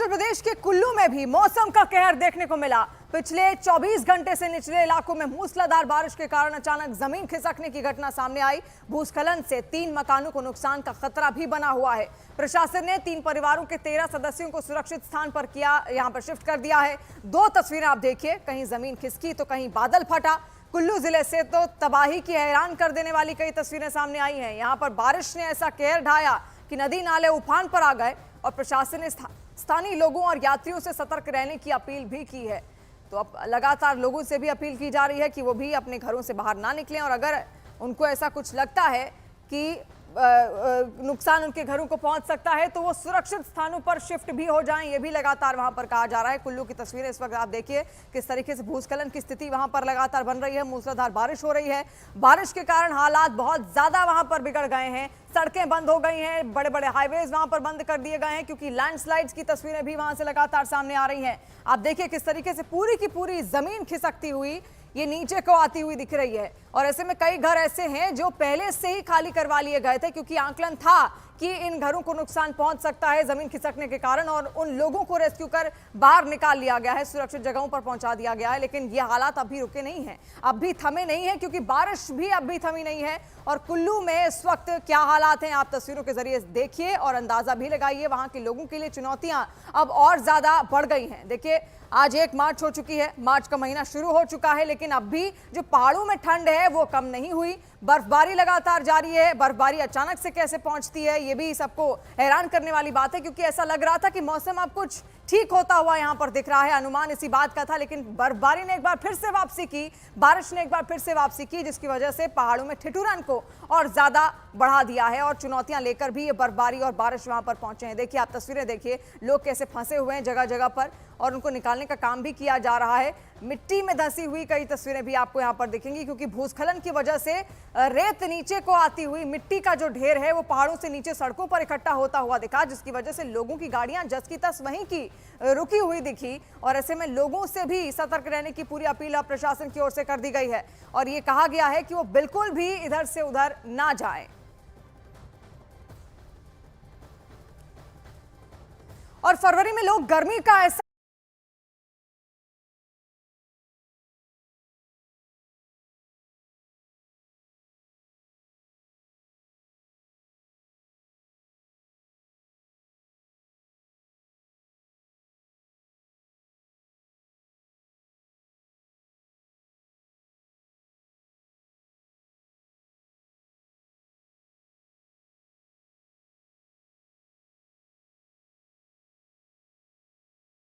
हिमाचल प्रदेश के कुल्लू में भी मौसम का कहर देखने को मिला। पिछले 24 घंटे से निचले इलाकों में मूसलाधार बारिश के कारण अचानक जमीन खिसकने की घटना सामने आई। भूस्खलन से 3 मकानों को नुकसान का खतरा भी बना हुआ है। प्रशासन ने 3 परिवारों के 13 सदस्यों को सुरक्षित स्थान पर यहां पर शिफ्ट कर दिया है। 2 तस्वीरें आप देखिए, कहीं जमीन खिसकी तो कहीं बादल फटा। कुल्लू जिले से तो तबाही की हैरान कर देने वाली कई तस्वीरें सामने आई हैं। यहां पर बारिश ने ऐसा कहर ढाया कि नदी नाले उफान पर आ गए और प्रशासन ने स्थानीय लोगों और यात्रियों से सतर्क रहने की अपील भी की है। तो अब लगातार लोगों से भी अपील की जा रही है कि वो भी अपने घरों से बाहर ना निकलें और अगर उनको ऐसा कुछ लगता है कि नुकसान उनके घरों को पहुंच सकता है तो वो सुरक्षित स्थानों पर शिफ्ट भी हो जाएं। ये भी लगातार वहां पर कहा जा रहा है। कुल्लू की तस्वीरें इस वक्त आप देखिए किस तरीके से भूस्खलन की स्थिति वहां पर लगातार बन रही है। मूसलाधार बारिश हो रही है। बारिश के कारण हालात बहुत ज्यादा वहां पर बिगड़ गए हैं। सड़कें बंद हो गई हैं, बड़े बड़े हाईवेज वहां पर बंद कर दिए गए हैं क्योंकि लैंडस्लाइड्स की तस्वीरें भी वहां से लगातार सामने आ रही हैं। आप देखिए किस तरीके से पूरी की पूरी जमीन खिसकती हुई ये नीचे को आती हुई दिख रही है। और ऐसे में कई घर ऐसे हैं जो पहले से ही खाली करवा लिए गए थे क्योंकि आंकलन था कि इन घरों को नुकसान पहुंच सकता है जमीन खिसकने के कारण, और उन लोगों को रेस्क्यू कर बाहर निकाल लिया गया है, सुरक्षित जगहों पर पहुंचा दिया गया है। लेकिन ये हालात अभी रुके नहीं हैं, अब भी थमे नहीं है क्योंकि बारिश भी अब भी थमी नहीं है। और कुल्लू में इस वक्त क्या हालात हैं आप तस्वीरों के जरिए देखिए और अंदाजा भी लगाइए। वहां के लोगों के लिए चुनौतियां अब और ज्यादा बढ़ गई हैं। देखिए आज 1 मार्च हो चुकी है, मार्च का महीना शुरू हो चुका है, लेकिन अब भी जो पहाड़ों में ठंड है वो कम नहीं हुई। बर्फबारी लगातार जारी है। बर्फबारी अचानक से कैसे पहुंचती है ये भी सबको हैरान करने वाली बात है क्योंकि ऐसा लग रहा था कि मौसम अब कुछ ठीक होता हुआ यहां पर दिख रहा है। अनुमान इसी बात का था, लेकिन बर्फबारी ने एक बार फिर से वापसी की, बारिश ने एक बार फिर से वापसी की, जिसकी वजह से पहाड़ों में ठिठुरन को और ज्यादा बढ़ा दिया है और चुनौतियां लेकर भी ये बर्फबारी और बारिश वहां पर पहुंचे हैं। देखिए आप तस्वीरें देखिए, लोग कैसे फंसे हुए हैं जगह जगह पर और उनको निकालने का काम भी किया जा रहा है। मिट्टी में धंसी हुई कई तस्वीरें भी आपको यहां पर दिखेंगी क्योंकि भूस्खलन की वजह से रेत नीचे को आती हुई, मिट्टी का जो ढेर है वो पहाड़ों से नीचे सड़कों पर इकट्ठा होता हुआ दिखा, जिसकी वजह से लोगों की गाड़ियां जस की तस वहीं की रुकी हुई दिखी। और ऐसे में लोगों से भी सतर्क रहने की पूरी अपील अब प्रशासन की ओर से कर दी गई है और ये कहा गया है कि वो बिल्कुल भी इधर से उधर ना जाए। और फरवरी में लोग गर्मी का एहसास